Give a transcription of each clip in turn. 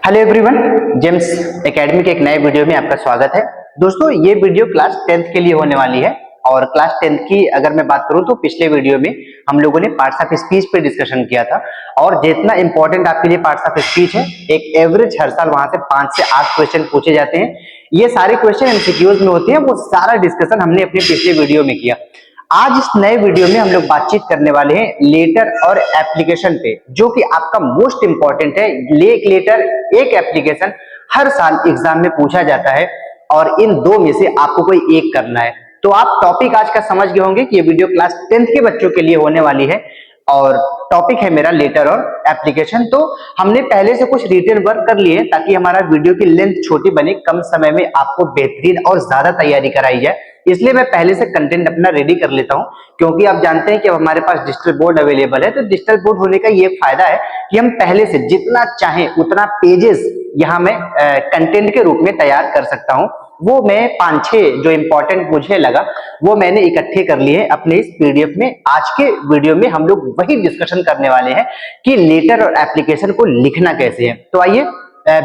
Hello everyone, James academy के एक नए वीडियो में आपका स्वागत है। दोस्तों, ये वीडियो क्लास 10th के लिए होने वाली है और क्लास 10th की अगर मैं बात करूं तो पिछले वीडियो में हम लोगों ने पार्ट्स ऑफ स्पीच पे डिस्कशन किया था और जितना इंपॉर्टेंट आपके लिए पार्ट्स ऑफ स्पीच है, एक एवरेज हर साल वहां से 5 से 8 क्वेश्चन पूछे जाते हैं। ये सारे क्वेश्चन एमसीक्यूज में होते हैं, वो सारा डिस्कशन हमने अपने पिछले वीडियो में किया। आज इस नए वीडियो में हम लोग बातचीत करने वाले हैं लेटर और एप्लीकेशन पे, जो कि आपका मोस्ट इंपॉर्टेंट है। एक लेटर एक एप्लीकेशन हर साल एग्जाम में पूछा जाता है और इन दो में से आपको कोई एक करना है। तो आप टॉपिक आज का समझ गए होंगे कि ये वीडियो क्लास 10th के बच्चों के लिए होने वाली है और टॉपिक है मेरा लेटर और एप्लीकेशन। तो हमने पहले से कुछ रिटन वर्क कर लिए ताकि हमारा वीडियो की लेंथ छोटी बने, कम समय में आपको बेहतरीन और ज्यादा तैयारी कराई जाए। इसलिए मैं पहले से कंटेंट अपना रेडी कर लेता हूं, क्योंकि आप जानते हैं कि अब हमारे पास डिजिटल बोर्ड अवेलेबल है। तो डिजिटल बोर्ड होने का ये फायदा है कि हम पहले से जितना चाहें उतना पेजेस यहां मैं कंटेंट के रूप में तैयार कर सकता हूं। वो मैं 5-6 जो इंपॉर्टेंट मुझे लगा वो मैंने इकट्ठे कर लिए अपने इस पीडीएफ में। आज के वीडियो में हम लोग वही डिस्कशन करने वाले हैं कि लेटर और एप्लीकेशन को लिखना कैसे है। तो आइए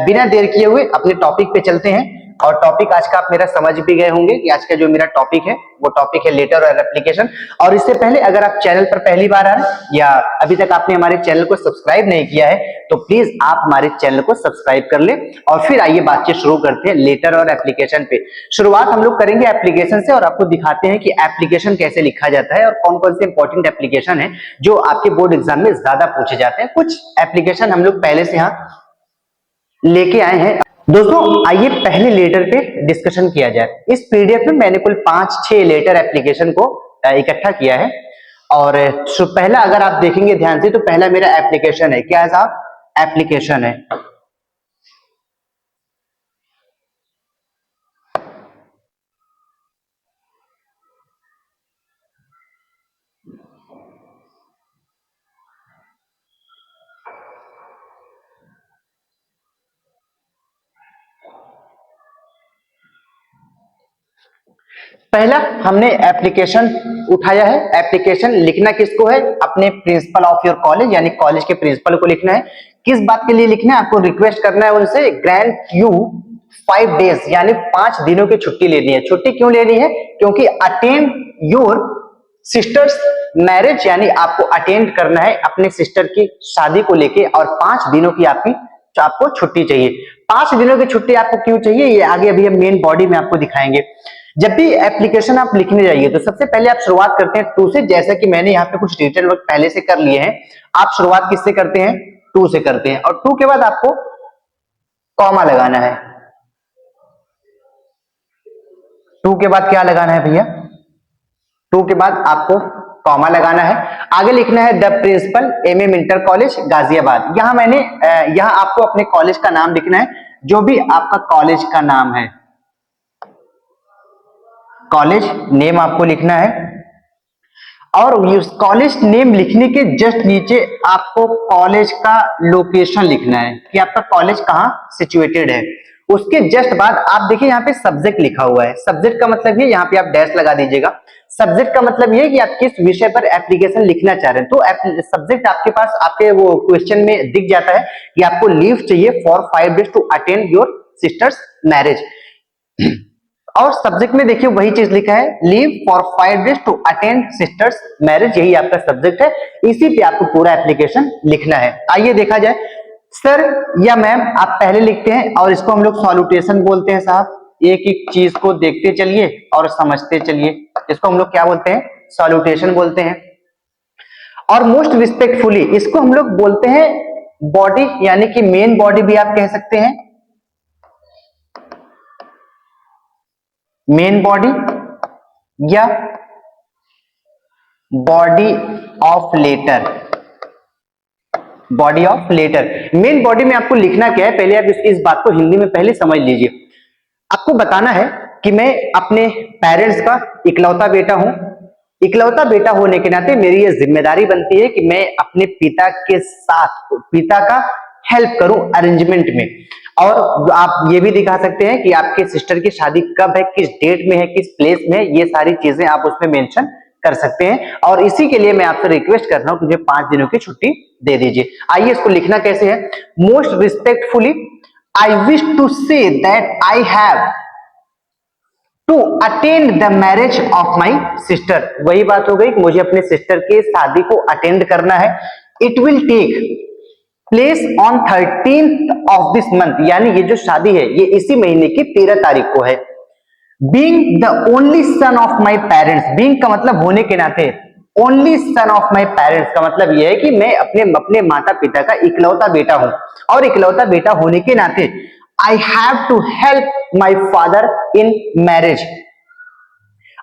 बिना देर किए हुए अपने टॉपिक पे चलते हैं। और टॉपिक आज का आप मेरा समझ भी गए होंगे कि आज का जो मेरा टॉपिक है वो टॉपिक है लेटर और एप्लीकेशन। और इससे पहले अगर आप चैनल पर पहली बार आ रहे हैं या अभी तक आपने हमारे चैनल को सब्सक्राइब नहीं किया है तो प्लीज आप हमारे चैनल को सब्सक्राइब कर ले। और फिर आइए बातचीत शुरू करते हैं लेटर और एप्लीकेशन पे। शुरुआत हम लोग करेंगे एप्लीकेशन से और आपको दिखाते हैं कि एप्लीकेशन कैसे लिखा जाता है और कौन कौन से इंपॉर्टेंट एप्लीकेशन है जो आपके बोर्ड एग्जाम में ज्यादा पूछे जाते हैं। कुछ एप्लीकेशन हम लोग पहले से यहाँ लेके आए हैं। दोस्तों, आइए पहले लेटर पे डिस्कशन किया जाए। इस पीडीएफ में मैंने कुल 5-6 लेटर एप्लीकेशन को इकट्ठा किया है और पहला अगर आप देखेंगे ध्यान से तो पहला मेरा एप्लीकेशन है। क्या है साहब? एप्लीकेशन है। पहला हमने एप्लीकेशन उठाया है। एप्लीकेशन लिखना किसको है? अपने प्रिंसिपल ऑफ योर कॉलेज यानी कॉलेज के प्रिंसिपल को लिखना है। किस बात के लिए लिखना है? आपको रिक्वेस्ट करना है उनसे ग्रांट यू 5 डेज यानी 5 दिनों की छुट्टी लेनी है। छुट्टी क्यों लेनी है? क्योंकि अटेंड योर सिस्टर्स मैरिज यानी आपको अटेंड करना है अपने सिस्टर की शादी को लेके और 5 दिनों की आपको छुट्टी चाहिए। 5 दिनों की छुट्टी आपको क्यों चाहिए ये आगे अभी हम मेन बॉडी में आपको दिखाएंगे। जब भी एप्लीकेशन आप लिखने जाइए तो सबसे पहले आप शुरुआत करते हैं टू से। जैसा कि मैंने यहाँ पे कुछ डिटेल वर्क पहले से कर लिए हैं। आप शुरुआत किससे करते हैं? टू से करते हैं। और टू के बाद आपको कॉमा लगाना है। टू के बाद क्या लगाना है भैया? टू के बाद आपको कॉमा लगाना है। आगे लिखना है the principal M M inter college Ghaziabad. यहाँ आपको अपने कॉलेज का नाम लिखना है, जो भी आपका कॉलेज का नाम है, कॉलेज नेम आपको लिखना है। और कॉलेज नेम लिखने के जस्ट नीचे आपको कॉलेज का लोकेशन लिखना है कि आपका कॉलेज कहाँ सिचुएटेड है। उसके जस्ट बाद आप देखिए यहाँ पे सब्जेक्ट लिखा हुआ है। सब्जेक्ट का मतलब ये, यहाँ पे आप डैश लगा दीजिएगा। सब्जेक्ट का मतलब ये कि आप किस विषय पर एप्लीकेशन लिखना चाह रहे हैं। तो सब्जेक्ट आपके पास आपके वो क्वेश्चन में दिख जाता है कि आपको लीव चाहिए for 5 days to attend your sister's marriage. और सब्जेक्ट में देखिए वही चीज लिखा है, leave for 5 days to attend sister's marriage. यही आपका सब्जेक्ट है, इसी पे आपको पूरा एप्लीकेशन लिखना है। आइए देखा जाए। सर या मैम आप पहले लिखते हैं और इसको हम लोग सॉल्यूटेशन बोलते हैं साहब। एक एक चीज को देखते चलिए और समझते चलिए। इसको हम लोग क्या बोलते हैं? सॉल्यूटेशन बोलते हैं। और मोस्ट रिस्पेक्टफुली इसको हम लोग बोलते हैं बॉडी यानी कि मेन बॉडी भी आप कह सकते हैं। मेन बॉडी या body of letter. Body of letter. Main body में आपको लिखना क्या है, पहले आप इस बात को हिंदी में पहले समझ लीजिए। आपको बताना है कि मैं अपने पेरेंट्स का इकलौता बेटा हूं। इकलौता बेटा होने के नाते मेरी यह जिम्मेदारी बनती है कि मैं अपने पिता के साथ पिता का हेल्प करूं अरेंजमेंट में। और आप ये भी दिखा सकते हैं कि आपके सिस्टर की शादी कब है, किस डेट में है, किस प्लेस में है, ये सारी चीजें आप उसमें मेंशन कर सकते हैं। और इसी के लिए मैं आपसे रिक्वेस्ट कर रहा हूं कि मुझे 5 दिनों की छुट्टी दे दीजिए। आइए इसको लिखना कैसे है। Most respectfully I wish to say that I have to attend the marriage of my sister. वही बात हो गई कि मुझे अपने सिस्टर के शादी को अटेंड करना है। It will take place on 13th of this month, यानी ये जो शादी है ये इसी महीने की 13 तारीख को है। Being the only son of my parents, being का मतलब होने के नाते, only son of my parents का मतलब यह है कि मैं अपने माता पिता का इकलौता बेटा हूं, और इकलौता बेटा होने के नाते I have to help my father in marriage.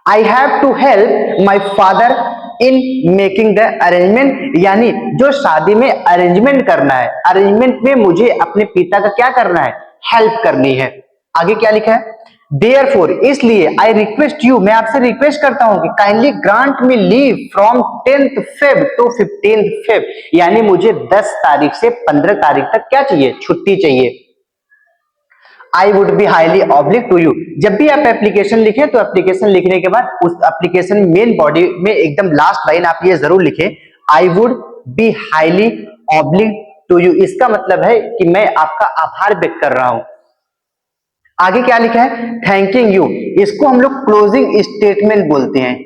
I have to help my father in making the arrangement, यानी जो शादी में अरेंजमेंट करना है, अरेंजमेंट में मुझे अपने पिता का क्या करना है, हेल्प करनी है। आगे क्या लिखा है, देयरफॉर इसलिए, आई रिक्वेस्ट यू मैं आपसे रिक्वेस्ट करता हूं कि kindly grant me leave from 10th Feb to 15th Feb, यानी मुझे 10 तारीख से 15 तारीख तक क्या चाहिए, छुट्टी चाहिए। I would be highly obliged to you, जब भी आप एप्लीकेशन लिखें तो एप्लीकेशन लिखने के बाद उस एप्लीकेशन मेन बॉडी में एकदम लास्ट लाइन आप ये जरूर लिखें, I would be highly obliged to you. इसका मतलब है कि मैं आपका आभार व्यक्त कर रहा हूं। आगे क्या लिखा है, थैंकिंग यू, इसको हम लोग क्लोजिंग स्टेटमेंट बोलते हैं,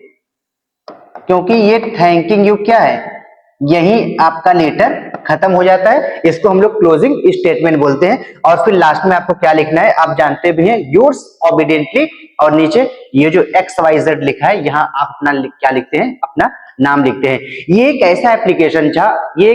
क्योंकि ये थैंकिंग यू क्या है, यही आपका लेटर खत्म हो जाता है, इसको हम लोग क्लोजिंग स्टेटमेंट बोलते हैं। और फिर लास्ट में आपको क्या लिखना है, आप जानते भी हैं, योर्स ऑबिडेंटली, और नीचे ये जो XYZ लिखा है यहाँ आप अपना क्या लिखते हैं, अपना नाम लिखते हैं। ये एक ऐसा एप्लीकेशन था, ये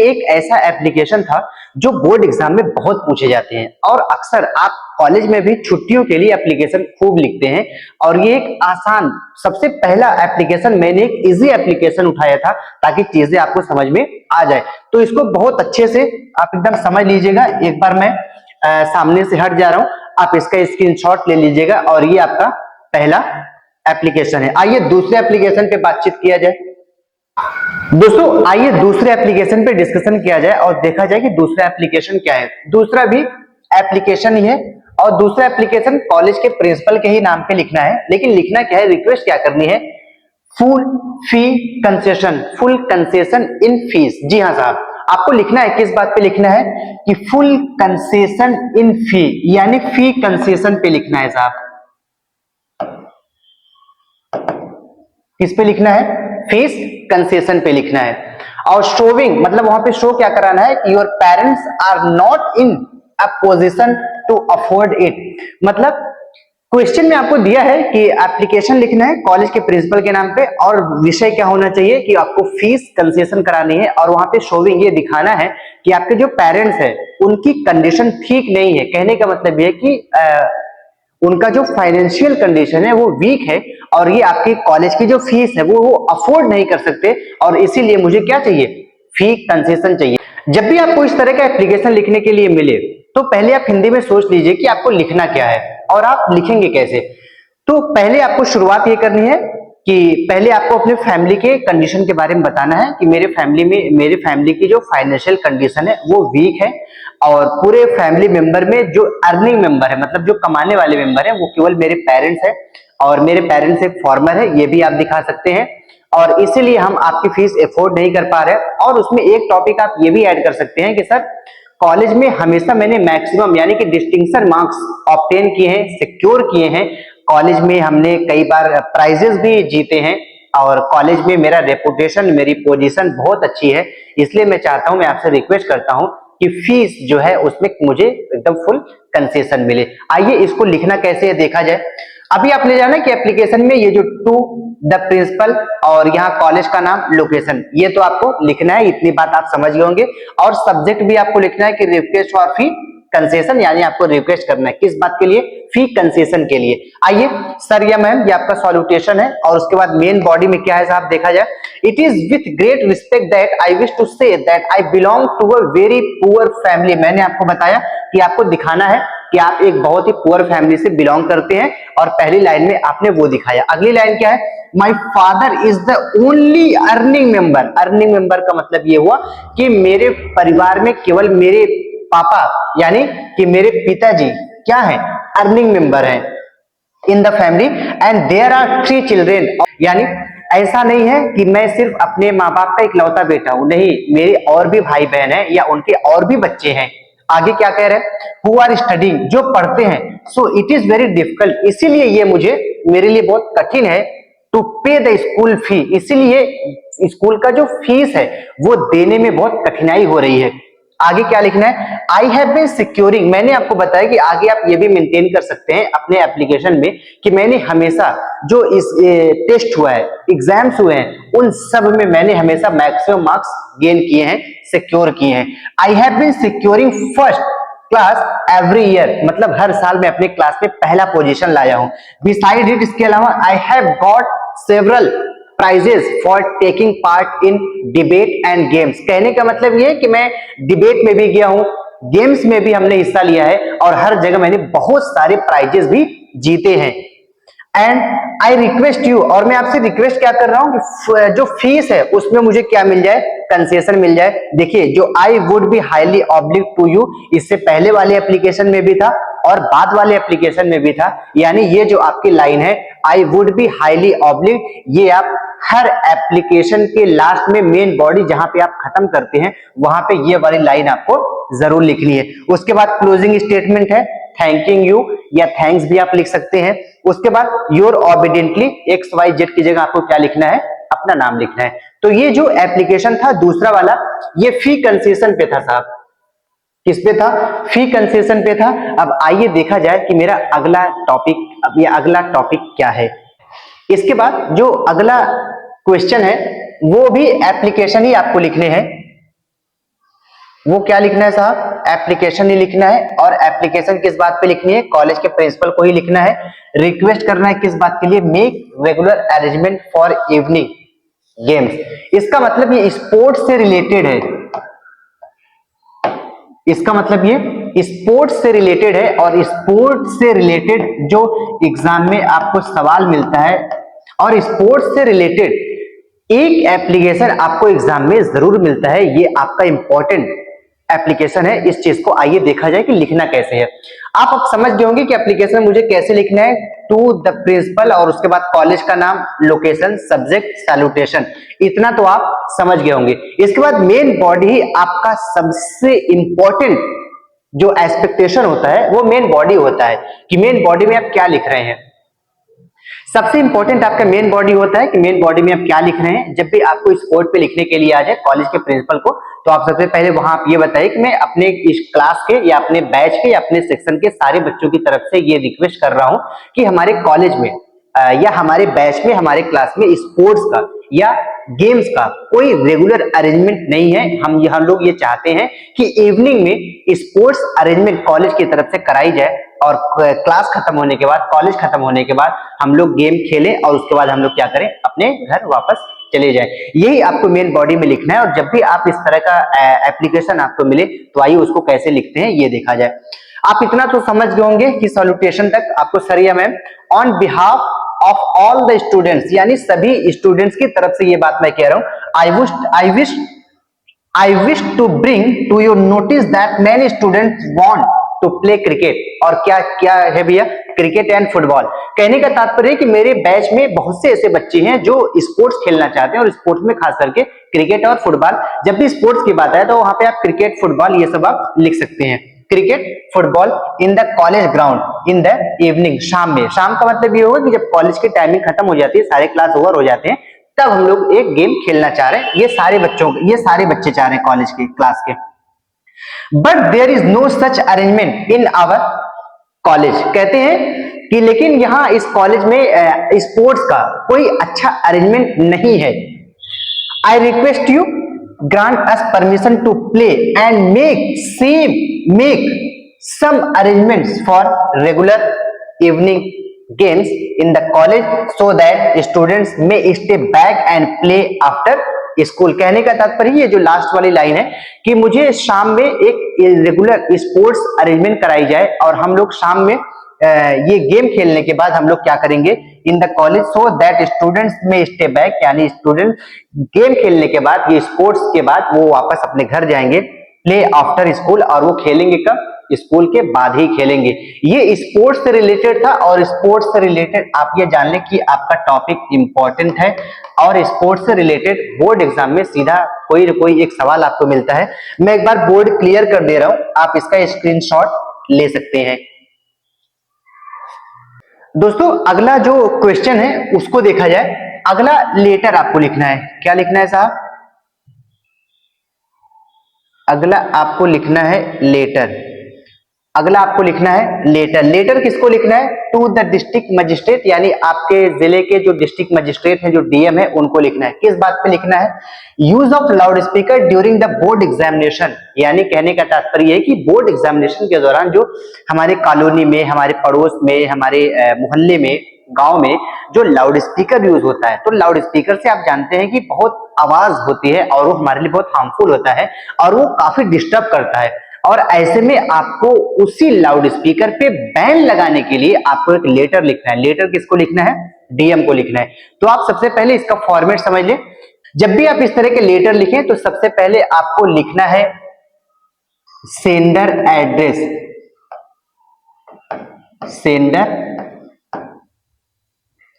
एक ऐसा एप्लीकेशन था जो बोर्ड एग्जाम में बहुत पूछे जाते हैं, और अक्सर आप कॉलेज में भी छुट्टियों के लिए एप्लीकेशन खूब लिखते हैं। और ये एक आसान, सबसे पहला एप्लीकेशन, मैंने एक इजी एप्लीकेशन उठाया था ताकि चीजें आपको समझ में आ जाए। तो इसको बहुत अच्छे से आप एकदम समझ लीजिएगा। एक बार मैं सामने से हट जा रहा हूं, आप इसका स्क्रीनशॉट ले लीजिएगा, और ये आपका पहला एप्लीकेशन है। आइए दूसरे एप्लीकेशन पे बातचीत किया जाए। दोस्तों आइए दूसरे एप्लीकेशन पे डिस्कशन किया जाए और देखा जाए कि दूसरा एप्लीकेशन क्या है। दूसरा भी एप्लीकेशन ही है, और दूसरा एप्लीकेशन कॉलेज के प्रिंसिपल के ही नाम पे लिखना है। लेकिन लिखना क्या है, रिक्वेस्ट क्या करनी है, full fee concession, full concession in fees. जी हाँ साहब, आपको लिखना है, किस बात पे लिखना है कि फुल कंसेशन इन फी, यानी फी कंसेशन पे लिखना है साहब। किस पे लिखना है, फीस कंसेशन पे लिखना है। और शोविंग मतलब वहां पे शो क्या कराना है, your parents are not in a position to afford it. मतलब क्वेश्चन में आपको दिया है कि एप्लीकेशन लिखना है कॉलेज के प्रिंसिपल के नाम पे, और विषय क्या होना चाहिए कि आपको फीस कंसेशन करानी है, और वहां पे शोविंग ये दिखाना है कि आपके जो पेरेंट्स है उनकी कंडीशन ठीक नहीं है। कहने का मतलब ये कि उनका जो फाइनेंशियल कंडीशन है वो वीक है, और ये आपकी कॉलेज की जो फीस है वो अफोर्ड नहीं कर सकते, और इसीलिए मुझे क्या चाहिए, फी कंसेशन चाहिए। जब भी आपको इस तरह का एप्लीकेशन लिखने के लिए मिले तो पहले आप हिंदी में सोच लीजिए कि आपको लिखना क्या है और आप लिखेंगे कैसे। तो पहले आपको शुरुआत ये करनी है कि पहले आपको अपने फैमिली के कंडीशन के बारे में बताना है कि मेरे फैमिली की जो फाइनेंशियल कंडीशन है वो वीक है, और पूरे फैमिली मेंबर में जो अर्निंग मेंबर है, मतलब जो कमाने वाले मेंबर है, वो केवल मेरे पेरेंट्स है, और मेरे पेरेंट्स एक फॉर्मर है, ये भी आप दिखा सकते हैं, और इसीलिए हम आपकी फीस अफोर्ड नहीं कर पा रहे। और उसमें एक टॉपिक आप ये भी ऐड कर सकते हैं कि सर कॉलेज में हमेशा मैंने मैक्सिमम यानी कि डिस्टिंक्शन मार्क्स ऑब्टेन किए हैं, सिक्योर किए हैं, कॉलेज में हमने कई बार प्राइजेस भी जीते हैं, और कॉलेज में मेरा रेपुटेशन, मेरी पोजीशन बहुत अच्छी है, इसलिए मैं चाहता हूं, मैं आपसे रिक्वेस्ट करता हूं कि फीस जो है उसमें मुझे एकदम फुल कंसेशन मिले। आइए इसको लिखना कैसे है देखा जाए। अभी आप ले जाना कि एप्लीकेशन में ये जो टू द प्रिंसिपल और यहाँ कॉलेज का नाम, लोकेशन, ये तो आपको लिखना है, इतनी बात आप समझ गए होंगे। और सब्जेक्ट भी आपको लिखना है कि रिक्वेस्ट फॉर फी कंसेशन, यानी आपको रिक्वेस्ट करना है किस बात के लिए, फी कंसेशन के लिए। आइए सर या मैम, ये आपका सॉल्यूटेशन है, और उसके बाद मेन बॉडी में क्या है साहब देखा जाए। It is with great respect that I wish to say that I belong to a very poor family. मैंने आपको बताया कि आपको दिखाना है कि आप एक बहुत ही पुअर फैमिली से बिलोंग करते हैं, और पहली लाइन में आपने वो दिखाया। अगली लाइन क्या है, my father is the only earning member. Earning member का मतलब ये हुआ कि मेरे परिवार में केवल मेरे पापा यानी कि मेरे पिताजी क्या है, अर्निंग मेंबर हैं in the family, and there are 3 children, यानी ऐसा नहीं है कि मैं सिर्फ अपने माँ बाप का इकलौता बेटा हूं, नहीं, मेरे और भी भाई बहन है या उनके और भी बच्चे हैं। आगे क्या कह रहे हैं, हु आर स्टडिंग, जो पढ़ते हैं, so it is very difficult, इसीलिए ये मेरे लिए बहुत कठिन है, टू पे द स्कूल फी, इसीलिए स्कूल का जो फीस है वो देने में बहुत कठिनाई हो रही है। आगे क्या लिखना है, आई हैव बीन सिक्योरिंग, मैंने आपको बताया कि आगे आप ये भी मेंटेन कर सकते हैं अपने एप्लीकेशन में कि मैंने हमेशा जो इस टेस्ट हुआ है, एग्जाम्स हुए हैं, उन सब में मैंने हमेशा मैक्सिमम मार्क्स गेन किए हैं, सिक्योर किए हैं। I have been securing first class every year, मतलब हर साल मैं अपने क्लास में पहला पोजीशन लाया हूं। बिसाइड इट, इसके अलावा I have got several prizes for taking part in debate and games, कहने का मतलब ये है कि मैं डिबेट में भी गया हूं, गेम्स में भी हमने हिस्सा लिया है और हर जगह मैंने बहुत सारे प्राइजेस भी जीते हैं। एंड आई रिक्वेस्ट यू, और मैं आपसे रिक्वेस्ट क्या कर रहा हूं कि जो फीस है उसमें मुझे क्या मिल जाए, कंसेशन मिल जाए। देखिए, जो I would be highly obliged to you, इससे पहले वाले एप्लीकेशन में भी था और बाद वाले एप्लीकेशन में भी था, यानी ये जो आपकी लाइन है आई वुड बी हाईली ऑब्लिक, ये आप हर एप्लीकेशन के लास्ट में मेन बॉडी जहां पे आप खत्म करते हैं वहां पे ये वाली लाइन आपको जरूर लिखनी है। उसके बाद क्लोजिंग स्टेटमेंट है, थैंकिंग यू या थैंक्स भी आप लिख सकते हैं। उसके बाद योर ऑबिडेंटली एक्स वाई जेड की जगह आपको क्या लिखना है, अपना नाम लिखना है। तो ये जो एप्लीकेशन था दूसरा वाला, ये फी कंसेशन पे था साहब, किस पे था, फी कंसेशन पे था। अब आइए देखा जाए कि मेरा अगला टॉपिक, अब ये अगला टॉपिक क्या है। इसके बाद जो अगला क्वेश्चन है वो भी एप्लीकेशन ही आपको लिखने हैं। वो क्या लिखना है साहब, एप्लीकेशन ही लिखना है। और एप्लीकेशन किस बात पे लिखनी है, कॉलेज के प्रिंसिपल को ही लिखना है। रिक्वेस्ट करना है किस बात के लिए, make regular arrangement for evening games, इसका मतलब ये स्पोर्ट्स से रिलेटेड है, इसका मतलब ये स्पोर्ट्स से रिलेटेड है। और स्पोर्ट्स से रिलेटेड जो एग्जाम में आपको सवाल मिलता है और स्पोर्ट्स से रिलेटेड एक एप्लीकेशन आपको एग्जाम में जरूर मिलता है, ये आपका इंपॉर्टेंट एप्लीकेशन है। इस चीज को आइए देखा जाए कि लिखना कैसे है। आप अब समझ गए होंगे कि एप्लीकेशन मुझे कैसे लिखना है, टू द प्रिंसिपल और उसके बाद कॉलेज का नाम, लोकेशन, सब्जेक्ट, सैल्यूटेशन, इतना तो आप समझ गए होंगे। इसके बाद मेन बॉडी ही आपका सबसे इंपॉर्टेंट जो एक्सपेक्टेशन होता है वो मेन बॉडी होता है कि मेन बॉडी में आप क्या लिख रहे हैं। सबसे इंपॉर्टेंट आपका मेन बॉडी होता है कि मेन बॉडी में आप क्या लिख रहे हैं। जब भी आपको इस बोर्ड पे लिखने के लिए आ जाए कॉलेज के प्रिंसिपल को, तो आप सबसे पहले वहां आप ये बताइए कि मैं अपने इस क्लास के या अपने बैच के या अपने सेक्शन के सारे बच्चों की तरफ से ये रिक्वेस्ट कर रहा हूं कि हमारे कॉलेज में या हमारे बैच में, हमारे क्लास में स्पोर्ट्स का या गेम्स का कोई रेगुलर अरेंजमेंट नहीं है। हम लोग ये चाहते हैं कि इवनिंग में स्पोर्ट्स अरेंजमेंट कॉलेज की तरफ से कराई जाए और क्लास खत्म होने के बाद, कॉलेज खत्म होने के बाद हम लोग गेम खेलें और उसके बाद हम लोग क्या करें, अपने घर वापस चले जाए। यही आपको मेन बॉडी में लिखना है। और जब भी आप इस तरह का एप्लीकेशन आपको मिले तो आइए उसको कैसे लिखते हैं ये देखा जाए। आप इतना तो समझ गए होंगे कि सॉल्यूटेशन तक आपको सर या ma'am on behalf of all the students, यानी सभी स्टूडेंट्स की तरफ से ये बात मैं कह रहा हूं, I wish to bring to your notice that many students want to play cricket. और क्या क्या है भैया, क्रिकेट एंड फुटबॉल। कहने का तात्पर्य कि मेरे बैच में बहुत से ऐसे बच्चे हैं जो स्पोर्ट्स खेलना चाहते हैं और स्पोर्ट्स में खास करके क्रिकेट और फुटबॉल। जब भी स्पोर्ट्स की बात आए तो वहां पे आप क्रिकेट, फुटबॉल ये सब आप लिख सकते हैं। Cricket, football in the college ground in the evening, शाम में। शाम का मतलब ये होगा कि जब कॉलेज की टाइमिंग खत्म हो जाती है, सारे क्लास ओवर हो जाते हैं, तब हम लोग एक गेम खेलना चाह रहे हैं। ये सारे बच्चे चाह रहे हैं कॉलेज के क्लास के। But there is no such arrangement in our college. कहते हैं कि लेकिन यहां इस कॉलेज में स्पोर्ट्स का कोई अच्छा अरेंजमेंट नहीं है। I request you grant us permission to play and make some arrangements for regular evening games in the college so that students may stay back and play after school। कहने का तात्पर्य ये जो लास्ट वाली line है कि मुझे शाम में एक रेगुलर स्पोर्ट्स अरेंजमेंट कराई जाए और हम लोग शाम में ये गेम खेलने के बाद हम लोग क्या करेंगे in the college so that students में स्टे बैक, यानी स्टूडेंट गेम खेलने के बाद, ये स्पोर्ट्स के बाद वो वापस अपने घर जाएंगे, प्ले आफ्टर स्कूल। और वो खेलेंगे कब, स्कूल के बाद ही खेलेंगे। ये स्पोर्ट्स से रिलेटेड था और स्पोर्ट्स से रिलेटेड आप ये जान लें कि आपका टॉपिक इंपॉर्टेंट है और स्पोर्ट्स से रिलेटेड बोर्ड एग्जाम में सीधा कोई न कोई एक सवाल आपको मिलता है। मैं एक बार बोर्ड क्लियर कर दे रहा हूं, आप इसका स्क्रीनशॉट ले सकते हैं। दोस्तों अगला जो क्वेश्चन है उसको देखा जाए। अगला लेटर आपको लिखना है। क्या लिखना है साहब? अगला आपको लिखना है लेटर। अगला आपको लिखना है लेटर। लेटर किसको लिखना है? टू द डिस्ट्रिक्ट मजिस्ट्रेट, यानी आपके जिले के जो डिस्ट्रिक्ट मजिस्ट्रेट है, जो डीएम है, उनको लिखना है। किस बात पे लिखना है? Use of loud speaker during the board examination, यानी कहने का तात्पर्य है कि बोर्ड एग्जामिनेशन के दौरान जो हमारे कॉलोनी में, हमारे पड़ोस में, हमारे मोहल्ले में, गांव में जो लाउड स्पीकर यूज होता है, तो लाउड स्पीकर से आप जानते हैं कि बहुत आवाज होती है और वो हमारे लिए बहुत हार्मफुल होता है और वो काफी डिस्टर्ब करता है। और ऐसे में आपको उसी लाउड स्पीकर पे बैन लगाने के लिए आपको एक लेटर लिखना है। लेटर किसको लिखना है? डीएम को लिखना है। तो आप सबसे पहले इसका फॉर्मेट समझ लें। जब भी आप इस तरह के लेटर लिखें तो सबसे पहले आपको लिखना है सेंडर एड्रेस। सेंडर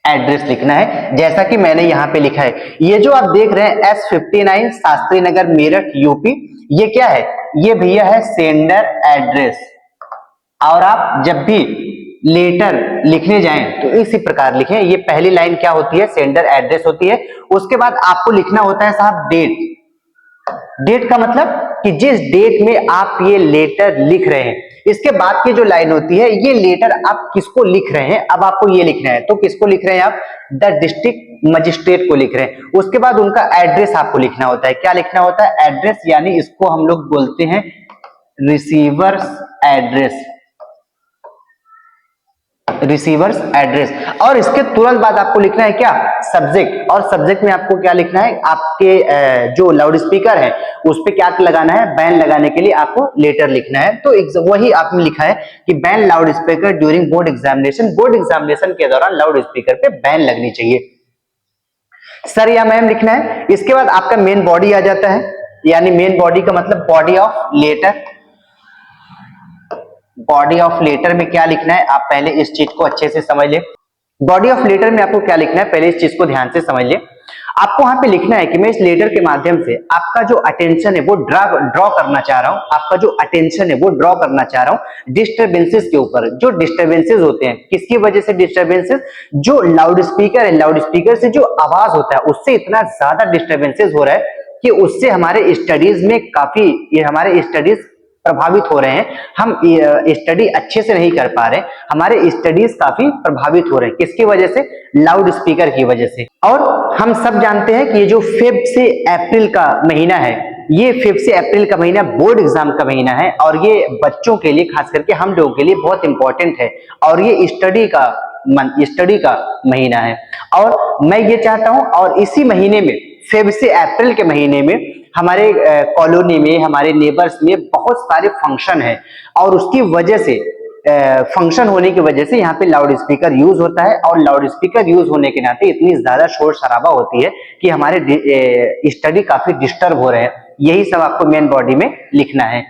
एड्रेस लिखना है, जैसा कि मैंने यहां पे लिखा है। ये जो आप देख रहे हैं S59 शास्त्री नगर मेरठ यूपी, ये क्या है? ये भैया है सेंडर एड्रेस। और आप जब भी लेटर लिखने जाएं तो इसी प्रकार लिखें। ये पहली लाइन क्या होती है? सेंडर एड्रेस होती है। उसके बाद आपको लिखना होता है साहब डेट। डेट का मतलब कि जिस डेट में आप ये लेटर लिख रहे हैं। इसके बाद की जो लाइन होती है, ये लेटर आप किसको लिख रहे हैं, अब आपको ये लिखना है। तो किसको लिख रहे हैं आप? द डिस्ट्रिक्ट मजिस्ट्रेट को लिख रहे हैं। उसके बाद उनका एड्रेस आपको लिखना होता है। क्या लिखना होता है? एड्रेस, यानी इसको हम लोग बोलते हैं रिसीवर्स एड्रेस। Receiver's address. और इसके तुरंत बाद आपको लिखना है क्या? सब्जेक्ट। और सब्जेक्ट में आपको क्या लिखना है? आपके जो लाउड स्पीकर है उस पे क्या लगाना है? बैन लगाने के लिए आपको लेटर लिखना है। तो वही आपने लिखा है कि ban loud speaker during board examination. Board examination के दौरान लाउड स्पीकर पे बैन लगनी चाहिए सर या मैम लिखना है। इसके बाद आपका मेन बॉडी आ जाता है, यानी मेन बॉडी का मतलब body of letter. Body of letter में क्या लिखना है? आप पहले इस चीज को अच्छे से समझ ले। बॉडी ऑफ लेटर में आपको क्या लिखना है? पहले इस चीज को ध्यान से समझ ले। आपको वहां पे लिखना है कि मैं इस लेटर के माध्यम से आपका जो अटेंशन है वो ड्रॉ करना चाह रहा हूं। आपका जो अटेंशन है वो ड्रॉ करना चाह रहा हूं डिस्टर्बेंसेस के ऊपर। जो डिस्टर्बेंसेस होते हैं, किसकी वजह से डिस्टर्बेंसेस? जो लाउड स्पीकर है, लाउड स्पीकर से जो आवाज होता है उससे इतना ज्यादा डिस्टर्बेंसेस हो रहा है कि उससे हमारे स्टडीज में काफी, ये हमारे स्टडीज प्रभावित हो रहे हैं। हम स्टडी अच्छे से नहीं कर पा रहे, हमारे स्टडीज काफी प्रभावित हो रहे हैं। किसकी वजह से? लाउड स्पीकर की वजह से। और हम सब जानते हैं कि ये जो फेब से अप्रैल का महीना है, ये फेब से अप्रैल का महीना बोर्ड एग्जाम का महीना है और ये बच्चों के लिए, खास करके हम लोगों के लिए बहुत इंपॉर्टेंट है और ये स्टडी का महीना है। और मैं ये चाहता हूं, और इसी महीने में, फेब से अप्रैल के महीने में हमारे कॉलोनी में, हमारे नेबर्स में बहुत सारे फंक्शन है और उसकी वजह से, फंक्शन होने की वजह से यहाँ पे लाउड स्पीकर यूज होता है। और लाउड स्पीकर यूज होने के नाते इतनी ज्यादा शोर शराबा होती है कि हमारे स्टडी काफी डिस्टर्ब हो रहे हैं। यही सब आपको मेन बॉडी में लिखना है।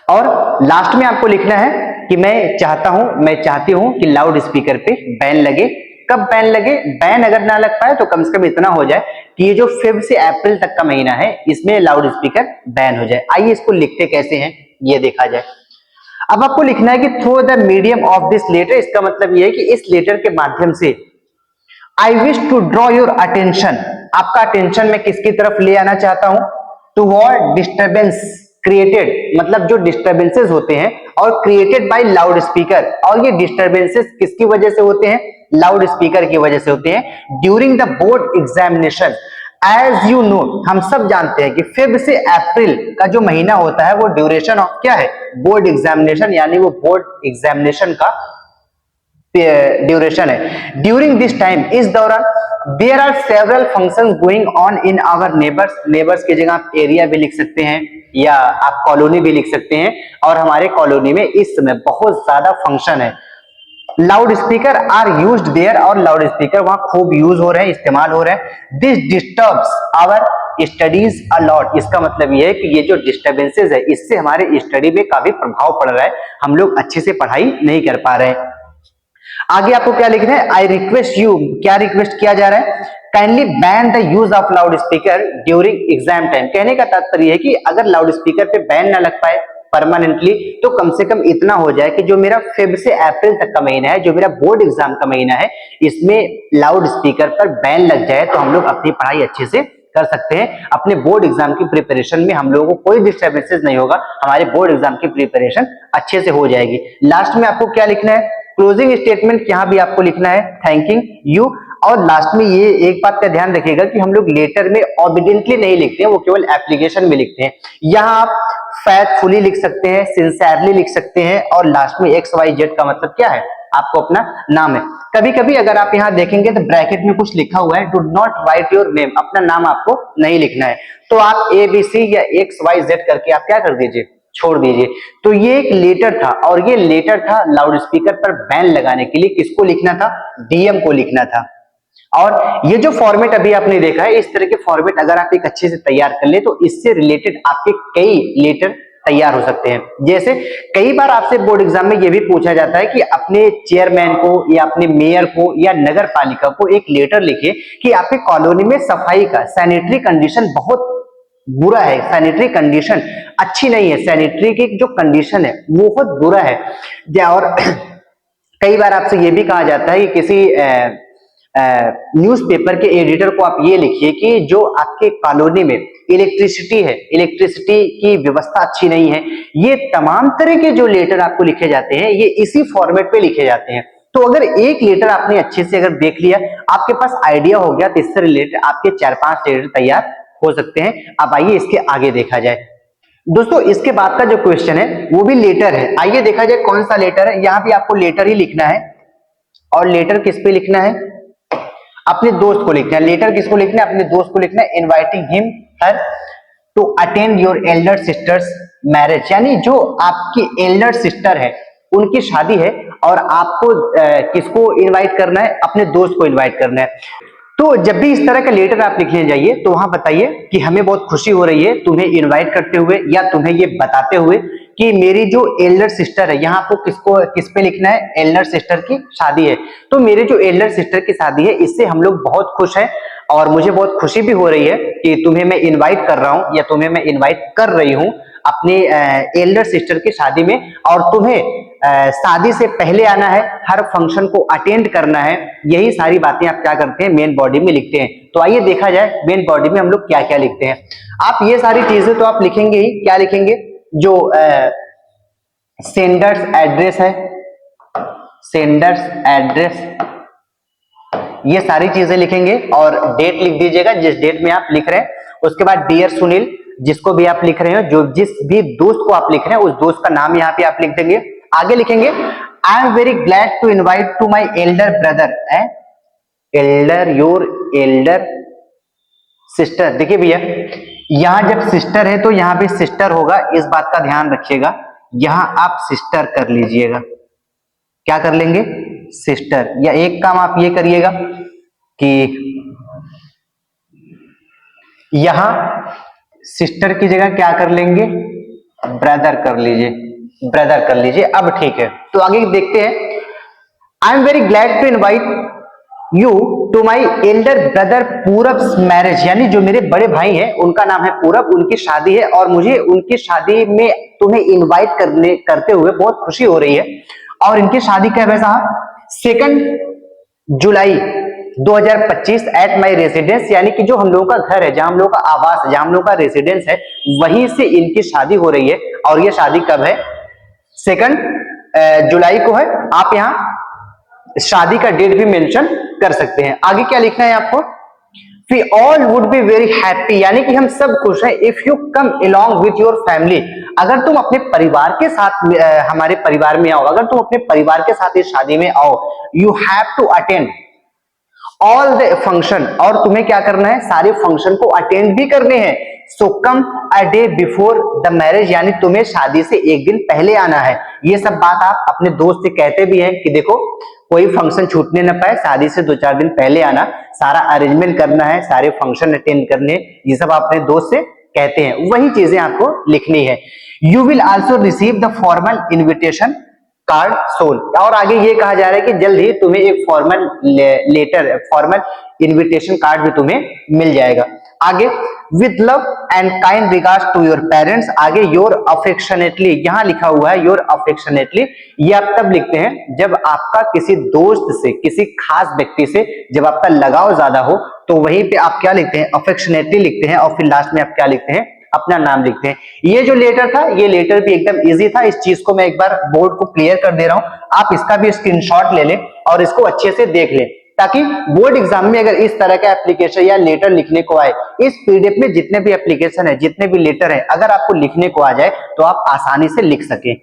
और लास्ट में आपको लिखना है कि मैं चाहती हूं कि लाउड स्पीकर पे बैन लगे। कब बैन लगे? बैन अगर ना लग पाए तो कम से कम इतना हो जाए कि ये जो फेब से अप्रैल तक का महीना है इसमें लाउड स्पीकर बैन हो जाए। आइए इसको लिखते कैसे हैं ये देखा जाए। अब आपको लिखना है कि through the medium of this letter. इसका मतलब ये है कि इस लेटर के माध्यम से I wish to draw your attention, आपका अटेंशन मैं किसकी तरफ ले आना चाहता हूं? टुवर्ड डिस्टर्बेंस क्रिएटेड, मतलब जो डिस्टर्बेंसेस होते हैं और क्रिएटेड बाय लाउड स्पीकर। और ये डिस्टर्बेंसेस किसकी वजह से होते हैं? लाउड स्पीकर की वजह से होते हैं during the board examination. As you know, हम सब जानते हैं कि फेब से अप्रैल का जो महीना होता है वो ड्यूरेशन ऑफ क्या है? बोर्ड एग्जामिनेशन, यानी वो बोर्ड एग्जामिनेशन का ड्यूरेशन है। ड्यूरिंग दिस टाइम, इस दौरान, there are several functions going on in our neighbours. Neighbours की जगह आप एरिया भी लिख सकते हैं या आप कॉलोनी भी लिख सकते हैं। और हमारे कॉलोनी में इस समय बहुत ज्यादा फंक्शन है। Loud speaker are used there, और लाउड स्पीकर वहां खूब यूज हो रहे हैं, इस्तेमाल हो रहे हैं। This disturbs our studies a lot, इसका मतलब ये है कि ये जो डिस्टर्बेंसेस है इससे हमारे स्टडी में काफी प्रभाव पड़ रहा है, हम लोग अच्छे से पढ़ाई नहीं कर पा रहे हैं। आगे आपको क्या लिखना है, आई रिक्वेस्ट यू, क्या रिक्वेस्ट किया जा रहा है, kindly ban the use of loud speaker during exam time. कहने का तात्पर्य है कि अगर लाउड स्पीकर पे बैन ना लग पाए परमानेंटली तो कम से कम इतना हो जाए कि जो मेरा फेब से अप्रैल तक का महीना है, जो मेरा बोर्ड एग्जाम का महीना है, इसमें लाउड स्पीकर पर बैन लग जाए तो हम लोग अपनी पढ़ाई अच्छे से कर सकते हैं। अपने बोर्ड एग्जाम की प्रिपरेशन में हम लोगों को कोई डिस्टर्बेंसेस नहीं होगा, हमारे बोर्ड एग्जाम की प्रिपरेशन अच्छे से हो जाएगी। लास्ट में आपको क्या लिखना है, क्लोजिंग स्टेटमेंट यहां भी आपको लिखना है थैंकिंग यू। और लास्ट में ये एक बात का ध्यान रखिएगा कि हम लोग लेटर में ऑबिडेंटली नहीं लिखते हैं, वो केवल एप्लीकेशन में लिखते हैं। यहाँ आप फैथफुली लिख सकते हैं, सिंसियरली लिख सकते हैं, और लास्ट में XYZ का मतलब क्या है, आपको अपना नाम है। कभी कभी अगर आप यहाँ देखेंगे तो ब्रैकेट में कुछ लिखा हुआ है, do not right your name, अपना नाम आपको नहीं लिखना है, तो आप ABC या XYZ करके आप क्या कर दीजिए, छोड़ दीजिए। तो ये एक लेटर था, और ये लेटर था लाउड स्पीकर पर बैन लगाने के लिए। किसको लिखना था, DM को लिखना था। और ये जो फॉर्मेट अभी आपने देखा है, इस तरह के फॉर्मेट अगर आप एक अच्छे से तैयार कर ले तो इससे रिलेटेड आपके कई लेटर तैयार हो सकते हैं। जैसे कई बार आपसे बोर्ड एग्जाम में यह भी पूछा जाता है कि अपने चेयरमैन को या अपने मेयर को या नगर पालिका को एक लेटर लिखे कि आपके कॉलोनी में सफाई का सैनिटरी कंडीशन बहुत बुरा है, सैनिटरी कंडीशन अच्छी नहीं है, सैनिटरी की जो कंडीशन है वो बहुत बुरा है। और कई बार आपसे ये भी कहा जाता है कि किसी न्यूज़पेपर के एडिटर को आप ये लिखिए कि जो आपके कॉलोनी में इलेक्ट्रिसिटी है, इलेक्ट्रिसिटी की व्यवस्था अच्छी नहीं है। ये तमाम तरह के जो लेटर आपको लिखे जाते हैं ये इसी फॉर्मेट पे लिखे जाते हैं। तो अगर एक लेटर आपने अच्छे से अगर देख लिया, आपके पास आइडिया हो गया, तो इससे रिलेटेड आपके 4-5 लेटर तैयार हो सकते हैं। अब आइए इसके आगे देखा जाए। दोस्तों इसके बाद का जो क्वेश्चन है वो भी लेटर है। आइए देखा जाए कौन सा लेटर है। यहाँ भी आपको लेटर ही लिखना है, और लेटर किस पे लिखना है, अपने दोस्त को लिखना है। लेटर किसको लिखना है, अपने दोस्त को लिखना है। Inviting him her to attend your elder sister's marriage, यानी जो आपकी एल्डर सिस्टर है उनकी शादी है, और आपको किसको इनवाइट करना है, अपने दोस्त को इनवाइट करना है। तो जब भी इस तरह का लेटर आप लिखने जाइए तो वहां बताइए कि हमें बहुत खुशी हो रही है तुम्हें इनवाइट करते हुए, या तुम्हें ये बताते हुए कि मेरी जो एल्डर सिस्टर है, यहाँ आपको किस पे लिखना है, एल्डर सिस्टर की शादी है। तो मेरे जो एल्डर सिस्टर की शादी है इससे हम लोग बहुत खुश हैं, और मुझे बहुत खुशी भी हो रही है कि तुम्हें मैं इनवाइट कर रहा हूं, या तुम्हें मैं इनवाइट कर रही हूं अपने एल्डर सिस्टर की शादी में, और तुम्हें शादी से पहले आना है, हर फंक्शन को अटेंड करना है। यही सारी बातें आप क्या करते हैं, मेन बॉडी में लिखते हैं। तो आइए देखा जाए मेन बॉडी में हम लोग क्या क्या लिखते हैं। आप ये सारी चीजें तो आप लिखेंगे ही, क्या लिखेंगे, जो सेंडर्स एड्रेस है, सेंडर्स एड्रेस, ये सारी चीजें लिखेंगे, और डेट लिख दीजिएगा जिस डेट में आप लिख रहे हैं। उसके बाद डियर सुनील, जिसको भी आप लिख रहे हो, जो जिस भी दोस्त को आप लिख रहे हैं उस दोस्त का नाम यहाँ पे आप लिख देंगे। आगे लिखेंगे I am very glad to invite to my elder brother, elder your elder sister. देखिए भैया यहां जब सिस्टर है तो यहाँ पे सिस्टर होगा, इस बात का ध्यान रखिएगा। यहां आप सिस्टर कर लीजिएगा, क्या कर लेंगे, सिस्टर। या एक काम आप ये करिएगा कि यहां सिस्टर की जगह क्या कर लेंगे, ब्रदर कर लीजिए, ब्रदर कर लीजिए। अब ठीक है, तो आगे देखते हैं। I am very glad to invite you to my elder brother पूरब मैरिज, यानी जो मेरे बड़े भाई हैं उनका नाम है पूरब, उनकी शादी है, और मुझे उनकी शादी में तुम्हें इनवाइट करते हुए बहुत खुशी हो रही है। और इनकी शादी कब है साहब, 2 जुलाई 2025 एट माई रेसिडेंस, यानी कि जो हम लोगों का घर है, जहां हम लोगों का आवास है, जहां हम लोगों का रेसिडेंस है, वहीं से इनकी शादी हो रही है। और ये शादी कब है, 2 जुलाई को है। आप यहाँ शादी का डेट भी मेंशन कर सकते हैं। आगे क्या लिखना है आपको, we all would be very happy, यानी कि हम सब खुश हैं, if you come along with your family, अगर तुम अपने परिवार के साथ हमारे परिवार में आओ, अगर तुम अपने परिवार के साथ इस शादी में आओ। You have to attend all the function, और तुम्हें क्या करना है, सारे फंक्शन को अटेंड भी करने हैं। So come a day before the marriage, यानी तुम्हें शादी से एक दिन पहले आना है। ये सब बात आप अपने दोस्त से कहते भी हैं कि देखो कोई फंक्शन छूटने ना पाए, शादी से 2-4 दिन पहले आना, सारा अरेंजमेंट करना है, सारे फंक्शन अटेंड करने, ये सब अपने दोस्त से कहते हैं। वही चीजें आपको लिखनी है। You will also receive the formal invitation card soon, और आगे ये कहा जा रहा है कि जल्द ही तुम्हें एक formal letter, formal invitation card भी तुम्हें मिल जाएगा। आगे with love and kind regards to your parents, आगे योर अफेक्शनेटली, यहां लिखा हुआ है योर अफेक्शनेटली, ये आप तब लिखते हैं जब आपका किसी दोस्त से, किसी खास व्यक्ति से जब आपका लगाव ज्यादा हो, तो वहीं पे आप क्या लिखते हैं, अफेक्शनेटली लिखते हैं, और फिर लास्ट में आप क्या लिखते हैं, अपना नाम लिखते हैं। ये जो लेटर था, ये लेटर भी एकदम इजी था। इस चीज को मैं एक बार बोर्ड को क्लियर कर दे रहा हूं, आप इसका भी स्क्रीनशॉट ले लें और इसको अच्छे से देख लें, ताकि बोर्ड एग्जाम में अगर इस तरह का एप्लीकेशन या लेटर लिखने को आए, इस पीडीएफ में जितने भी एप्लीकेशन है, जितने भी लेटर है, अगर आपको लिखने को आ जाए तो आप आसानी से लिख सके।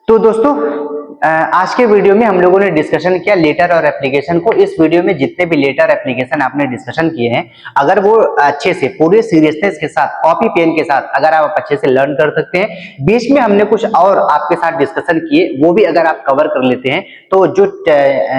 तो दोस्तों आज के वीडियो में हम लोगों ने डिस्कशन किया लेटर और एप्लीकेशन को। इस वीडियो में जितने भी लेटर एप्लीकेशन आपने डिस्कशन किए हैं, अगर वो अच्छे से पूरे सीरियसनेस के साथ, कॉपी पेन के साथ अगर आप अच्छे से लर्न कर सकते हैं, बीच में हमने कुछ और आपके साथ डिस्कशन किए, वो भी अगर आप कवर कर लेते हैं, तो जो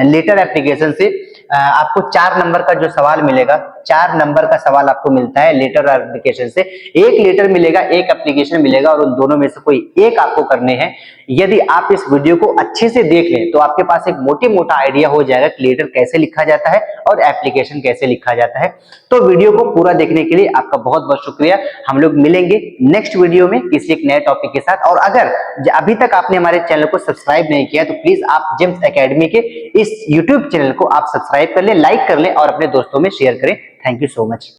लेटर एप्लीकेशन से आपको 4 नंबर का जो सवाल मिलेगा, 4 नंबर का सवाल आपको मिलता है लेटर एप्लीकेशन से। एक लेटर मिलेगा, एक एप्लीकेशन मिलेगा, और उन दोनों में से कोई एक आपको करने हैं। यदि आप इस वीडियो को अच्छे से देख लें तो आपके पास एक मोटा आइडिया हो जाएगा कि लेटर कैसे लिखा जाता है और एप्लीकेशन कैसे लिखा जाता है। तो वीडियो को पूरा देखने के लिए आपका बहुत बहुत शुक्रिया। हम लोग मिलेंगे नेक्स्ट वीडियो में किसी एक नए टॉपिक के साथ। और अगर अभी तक आपने हमारे चैनल को सब्सक्राइब नहीं किया तो प्लीज आप जेम्स एकेडमी के इस यूट्यूब चैनल को आप सब्सक्राइब कर ले, लाइक कर ले और अपने दोस्तों में शेयर करें। Thank you so much.